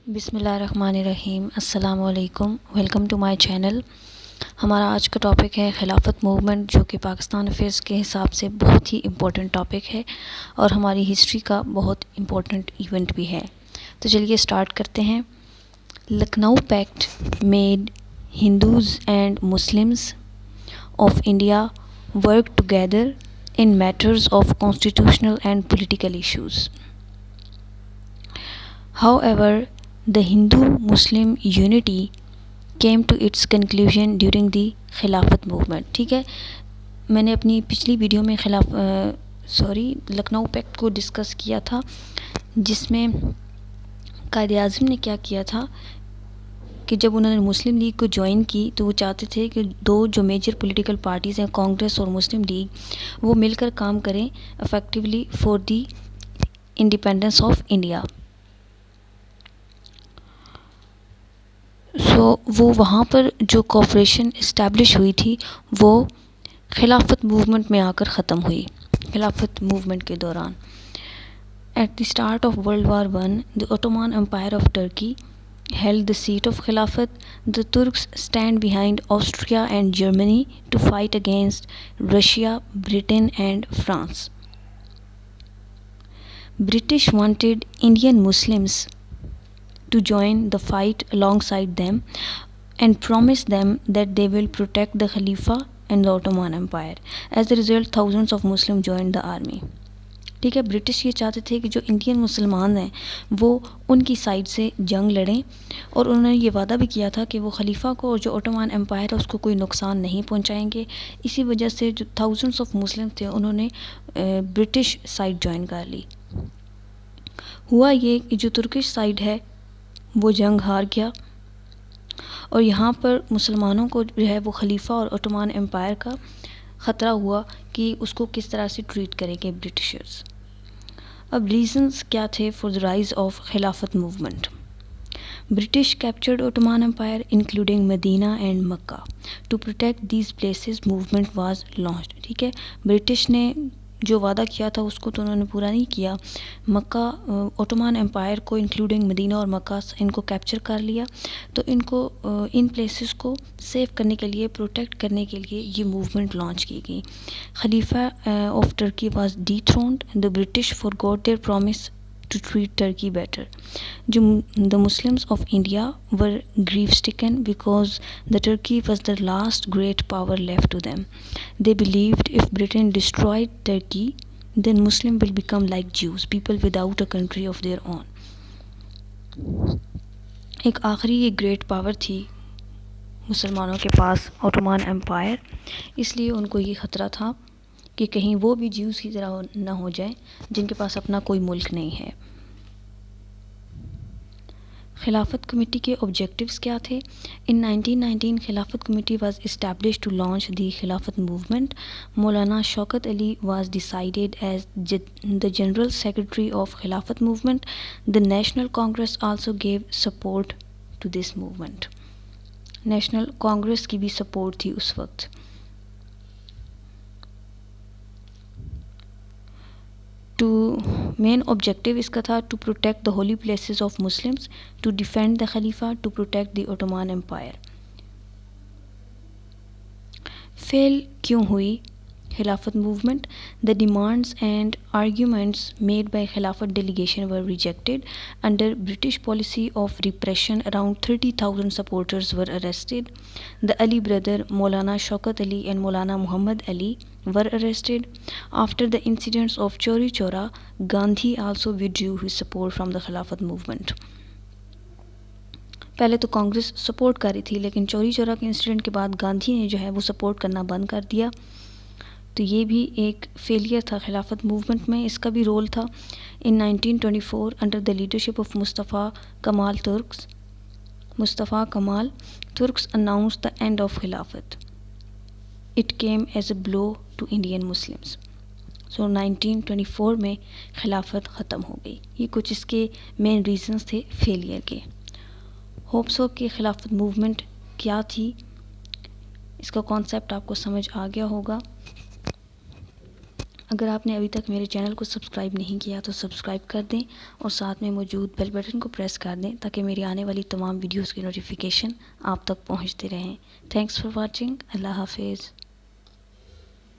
बिस्मिल्लाहिर्रहमानिर्रहीम। अस्सलाम वालेकुम। Welcome to my channel. हमारा आज का टॉपिक है खिलाफत मूवमेंट, जो कि पाकिस्तान अफेयर्स के हिसाब से बहुत ही इम्पोर्टेंट टॉपिक है और हमारी हिस्ट्री का बहुत इम्पोर्टेंट इवेंट भी है। तो चलिए स्टार्ट करते हैं। Lucknow pact made Hindus and Muslims of India work together in matters of constitutional and political issues. However, the Hindu-Muslim unity came to its conclusion during the खिलाफत मूवमेंट। ठीक है, मैंने अपनी पिछली वीडियो में लखनऊ पैक्ट को डिस्कस किया था, जिसमें कायद-ए-आज़म ने क्या किया था कि जब उन्होंने मुस्लिम लीग को ज्वाइन की तो वो चाहते थे कि दो जो मेजर पॉलिटिकल पार्टीज़ हैं, कांग्रेस और मुस्लिम लीग, वो मिलकर काम करें effectively for the independence of India. वो वहाँ पर जो कोऑपरेशन इस्टेब्लिश हुई थी वो खिलाफत मूवमेंट में आकर ख़त्म हुई। खिलाफत मूवमेंट के दौरान at the start of world war one, the Ottoman empire of Turkey held the seat of Khilafat. The Turks stand behind Austria and Germany to fight against Russia, Britain and France. British wanted Indian Muslims to join the fight alongside them and promised them that they will protect the Khalifa and the Ottoman Empire. As a result, thousands of Muslims joined the army. ठीक है, British ये चाहते थे कि जो Indian मुसलमान हैं वो उनकी साइड से जंग लड़ें, और उन्होंने ये वादा भी किया था कि वो खलीफा को और जो ओटोमन एम्पायर है उसको कोई नुकसान नहीं पहुंचाएंगे। इसी वजह से जो थाउजेंड्स ऑफ मुस्लिम थे उन्होंने ब्रिटिश साइड ज्वाइन कर ली। हुआ ये कि जो तुर्किश साइड है वो जंग हार गया, और यहाँ पर मुसलमानों को जो है वो खलीफा और ओटोमन एम्पायर का ख़तरा हुआ कि उसको किस तरह से ट्रीट करेंगे ब्रिटिशर्स। अब रीजंस क्या थे for the rise of Khilafat movement? British captured Ottoman empire including Medina and Mecca. To protect these places movement was launched. ठीक है, ब्रिटिश ने जो वादा किया था उसको तो उन्होंने पूरा नहीं किया। मक्का, ओटोमन एम्पायर को इंक्लूडिंग मदीना और मक्का, इनको कैप्चर कर लिया, तो इनको इन प्लेसेस को सेव करने के लिए, प्रोटेक्ट करने के लिए ये मूवमेंट लॉन्च की गई। खलीफा of Turkey was dethroned. The British forgot their promise to treat Turkey better. The Muslims of India were grief-stricken because the Turkey was the last great power left to them. They believed if Britain destroyed Turkey, then Muslim will become like Jews, people without a country of their own. एक आखिरी ये great power थी मुसलमानों के पास, Ottoman empire, इसलिए उनको ये ख़तरा था कि कहीं वो भी ज्यूज़ की तरह ना हो जाए जिनके पास अपना कोई मुल्क नहीं है। खिलाफत कमेटी के ऑब्जेक्टिव्स क्या थे? In 1919 Khilafat committee was established to launch the Khilafat movement. Maulana Shaukat Ali was decided as the general secretary of Khilafat movement. The National Congress also gave support to this movement. National Congress की भी सपोर्ट थी उस वक्त। मेन ऑब्जेक्टिव इसका था to protect the holy places of Muslims, to defend the खलीफा, to protect the Ottoman empire. Fail क्यों हुई खिलाफत movement? The demands and arguments made by Khilafat delegation were rejected. Under British policy of repression around 30,000 supporters were arrested. The Ali brother Maulana Shaukat Ali and Maulana Mohammad Ali were arrested. After the incidents of Chori Chora, Gandhi also withdrew his support from the Khilafat movement. पहले तो Congress support कर रही थी, लेकिन चोरी चौरा के incident के बाद गांधी ने जो है वो सपोर्ट करना बंद कर दिया। तो ये भी एक फेलियर था खिलाफत मूवमेंट में, इसका भी रोल था। In 1924 under the leadership of Mustafa Kemal Turks announced the end of Khilafat. It came as a blow to Indian Muslims. So 1924 में खिलाफत ख़त्म हो गई। ये कुछ इसके मेन रीजंस थे फेलियर के। होप्स हो कि खिलाफत मूवमेंट क्या थी, इसका कॉन्सेप्ट आपको समझ आ गया होगा। अगर आपने अभी तक मेरे चैनल को सब्सक्राइब नहीं किया तो सब्सक्राइब कर दें और साथ में मौजूद बेल बटन को प्रेस कर दें ताकि मेरी आने वाली तमाम वीडियोस की नोटिफिकेशन आप तक पहुंचते रहें। Thanks for watching. अल्लाह हाफिज़।